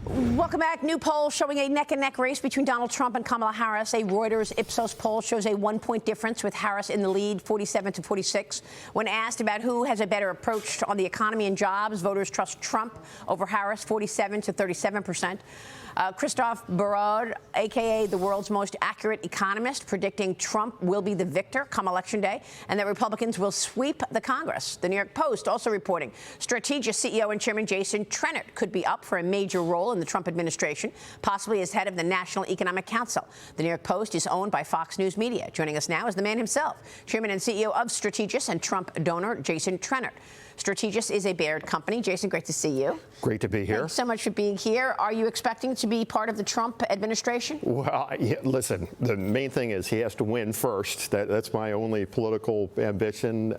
Welcome back. New poll showing a neck-and-neck race between Donald Trump and Kamala Harris. A Reuters Ipsos poll shows a 1-point difference with Harris in the lead, 47-46. When asked about who has a better approach on the economy and jobs, voters trust Trump over Harris, 47-37%. Christophe Barraud, a.k.a. the world's most accurate economist, predicting Trump will be the victor come Election Day and that Republicans will sweep the Congress. The New York Post also reporting Strategas CEO and Chairman Jason Trennert could be up for a major role in the Trump administration, possibly as head of the National Economic Council. The New York Post is owned by Fox News Media. Joining us now is the man himself, Chairman and CEO of Strategas and Trump donor Jason Trennert. Strategas is a Baird company. Jason, great to see you. Great to be here. Thanks so much for being here. Are you expecting to be part of the Trump administration? Well, yeah, listen, the main thing is he has to win first. That's my only political ambition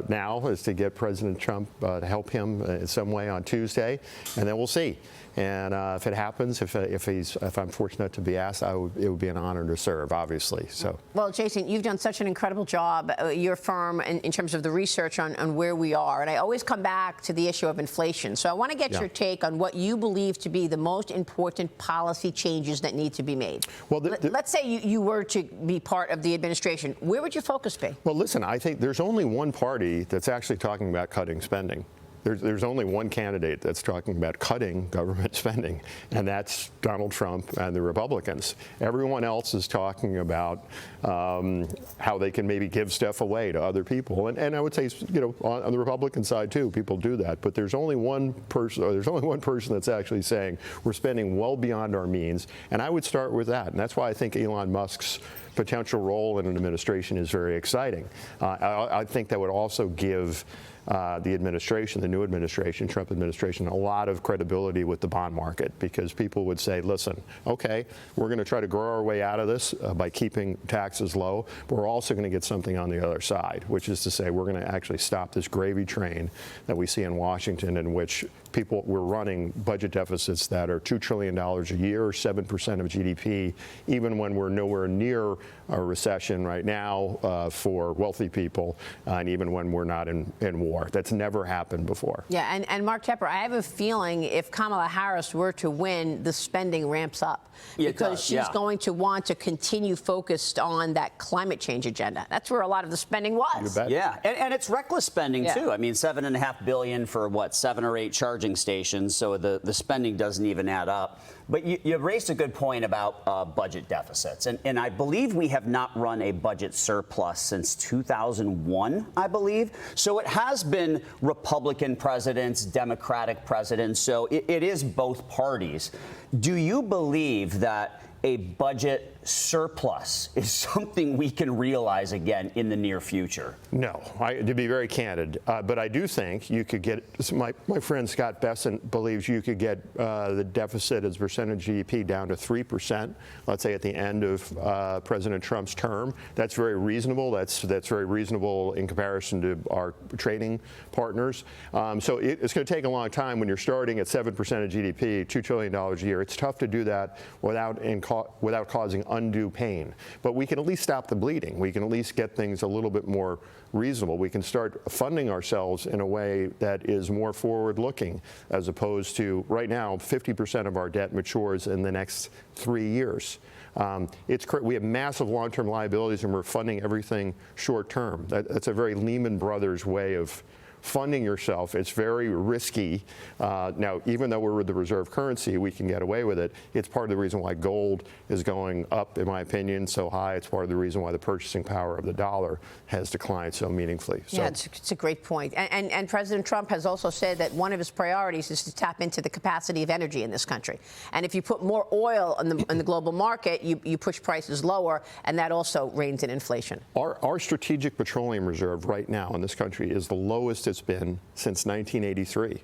now, is to get President Trump to help him in some way on Tuesday, and then we'll see. And if it happens, if I'm fortunate to be asked, it would be an honor to serve, obviously. So. Well, Jason, you've done such an incredible job, your firm, in terms of the research on where we are. And I always come back to the issue of inflation. So I want to get your take on what you believe to be the most important policy changes that need to be made. Well, let's say you were to be part of the administration. Where would your focus be? Well, listen, I think there's only one party that's actually talking about cutting spending. There's only one candidate that's talking about cutting government spending, and that's Donald Trump and the Republicans. Everyone else is talking about how they can maybe give stuff away to other people. And I would say, you know, on the Republican side, too, people do that. But there's only one person that's actually saying we're spending well beyond our means. And I would start with that. And that's why I think Elon Musk's potential role in an administration is very exciting. I think that would also give the administration, the new administration, Trump administration, a lot of credibility with the bond market, because people would say, listen, okay, we're going to try to grow our way out of this by keeping taxes low, but we're also going to get something on the other side, which is to say we're going to actually stop this gravy train that we see in Washington, in which we're running budget deficits that are $2 trillion a year, 7% of GDP, even when we're nowhere near a recession right now for wealthy people, and even when we're not in war. That's never happened before. Yeah, and Mark Tepper, I have a feeling if Kamala Harris were to win, the spending ramps up, because she's going to want to continue focused on that climate change agenda. That's where a lot of the spending was. You bet. Yeah, and it's reckless spending, too. I mean, $7.5 billion for, what, 7 or 8 charging stations, so the spending doesn't even add up. But you raised a good point about budget deficits, and I believe we have not run a budget surplus since 2001, I believe. So it has been Republican presidents, Democratic presidents, so it is both parties. Do you believe that a budget surplus is something we can realize again in the near future? No, to be very candid, but I do think you could get, my friend Scott Bessent believes you could get the deficit as a percentage of GDP down to 3%, let's say at the end of President Trump's term. That's very reasonable. That's very reasonable in comparison to our trading partners. So it's going to take a long time when you're starting at 7% of GDP, $2 trillion a year. It's tough to do that without causing undue pain. But we can at least stop the bleeding. We can at least get things a little bit more reasonable. We can start funding ourselves in a way that is more forward-looking, as opposed to right now, 50% of our debt matures in the next 3 years. We have massive long-term liabilities, and we're funding everything short-term. That's a very Lehman Brothers way of funding yourself. It's very risky. Now, even though we're with the reserve currency, we can get away with it. It's part of the reason why gold is going up, in my opinion, so high. It's part of the reason why the purchasing power of the dollar has declined so meaningfully. So, yeah, it's a great point. And President Trump has also said that one of his priorities is to tap into the capacity of energy in this country. And if you put more oil in the global market, you push prices lower, and that also reins in inflation. Our strategic petroleum reserve right now in this country is the lowest it's been since 1983.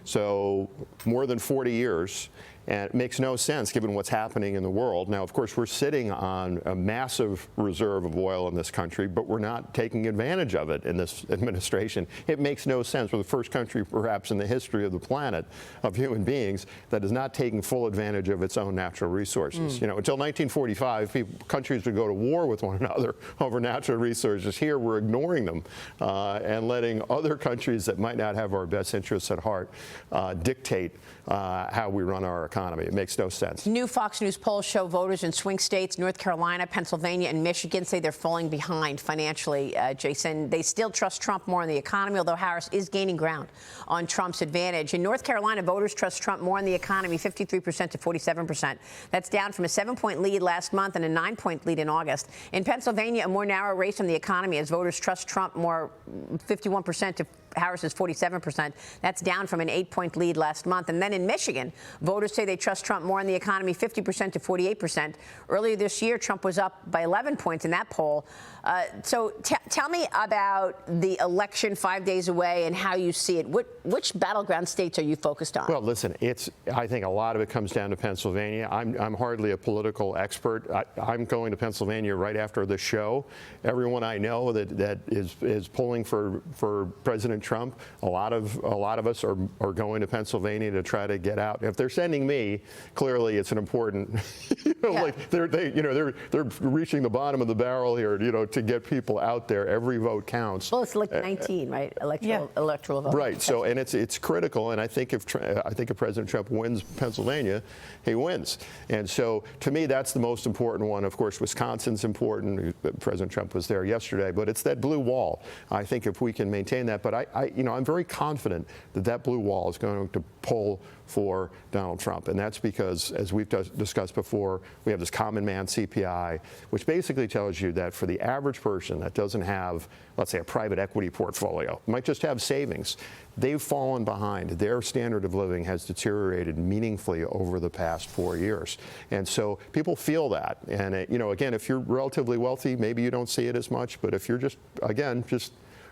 So more than 40 years. And it makes no sense given what's happening in the world. Now, of course, we're sitting on a massive reserve of oil in this country, but we're not taking advantage of it in this administration. It makes no sense. We're the first country, perhaps, in the history of the planet, of human beings, that is not taking full advantage of its own natural resources. You know, until 1945, countries would go to war with one another over natural resources. Here, we're ignoring them and letting other countries that might not have our best interests at heart dictate how we run our economy. economy. It makes no sense. New Fox News polls show voters in swing states, North Carolina, Pennsylvania, and Michigan say they're falling behind financially, Jason. They still trust Trump more in the economy, although Harris is gaining ground on Trump's advantage. In North Carolina, voters trust Trump more in the economy, 53% to 47%. That's down from a 7-point lead last month and a 9-point lead in August. In Pennsylvania, a more narrow race on the economy as voters trust Trump more, 51% to Harris's 47%. That's down from an 8-point lead last month. And then in Michigan, voters say they trust Trump more in the economy, 50% to 48%. Earlier this year, Trump was up by 11 points in that poll. So tell me about the election 5 days away and how you see it. Which battleground states are you focused on? Well, listen, I think a lot of it comes down to Pennsylvania. I'm hardly a political expert. I'm going to Pennsylvania right after the show. Everyone I know that is polling for President Trump, a lot of us are going to Pennsylvania to try to get out. If they're sending me, clearly it's an important, like they're reaching the bottom of the barrel here, to get people out there. Every vote counts. Well, it's like 19, right? Electoral vote. Right. So, and it's critical. And I think if President Trump wins Pennsylvania, he wins. And so, to me, that's the most important one. Of course, Wisconsin's important. President Trump was there yesterday, but it's that blue wall. I think if we can maintain that, but I'm very confident that blue wall is going to pull for Donald Trump. And that's because, as we've discussed before, we have this common man CPI, which basically tells you that for the average person that doesn't have, let's say, a private equity portfolio, might just have savings, they've fallen behind. Their standard of living has deteriorated meaningfully over the past 4 years. And so people feel that. And, again, if you're relatively wealthy, maybe you don't see it as much. But if you're just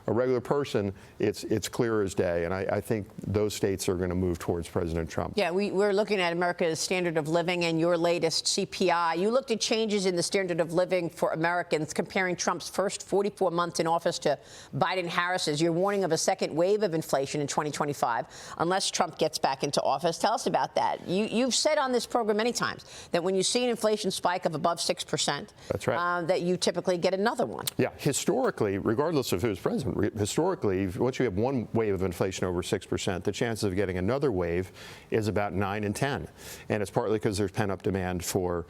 a regular person, it's clear as day. And I think those states are going to move towards President Trump. Yeah, we're looking at America's standard of living and your latest CPI. You looked at changes in the standard of living for Americans, comparing Trump's first 44 months in office to Biden-Harris's. You're warning of a second wave of inflation in 2025 unless Trump gets back into office. Tell us about that. You've said on this program many times that when you see an inflation spike of above 6%, that's right, that you typically get another one. Yeah, historically, regardless of who's president, historically, once you have one wave of inflation over 6%, the chances of getting another wave is about 9 and 10. And it's partly because there's pent-up demand for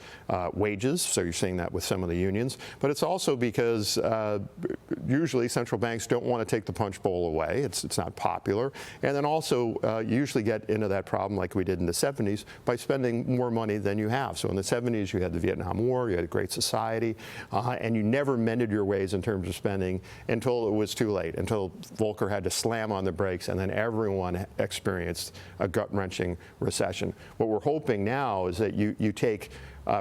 wages, so you're seeing that with some of the unions. But it's also because usually central banks don't want to take the punch bowl away. It's not popular. And then also you usually get into that problem like we did in the 70s by spending more money than you have. So in the 70s, you had the Vietnam War, you had a Great Society, and you never mended your ways in terms of spending until it was too late, until Volcker had to slam on the brakes, and then everyone experienced a gut-wrenching recession. What we're hoping now is that you take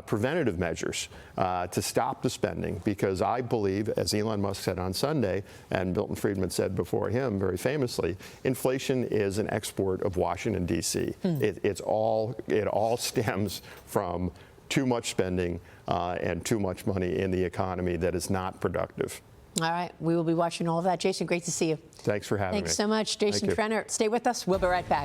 preventative measures to stop the spending, because I believe, as Elon Musk said on Sunday, and Milton Friedman said before him very famously, inflation is an export of Washington, D.C. It all stems from too much spending and too much money in the economy that is not productive. All right. We will be watching all of that. Jason, great to see you. Thanks for having me. Thanks so much. Jason Trennert. Stay with us. We'll be right back.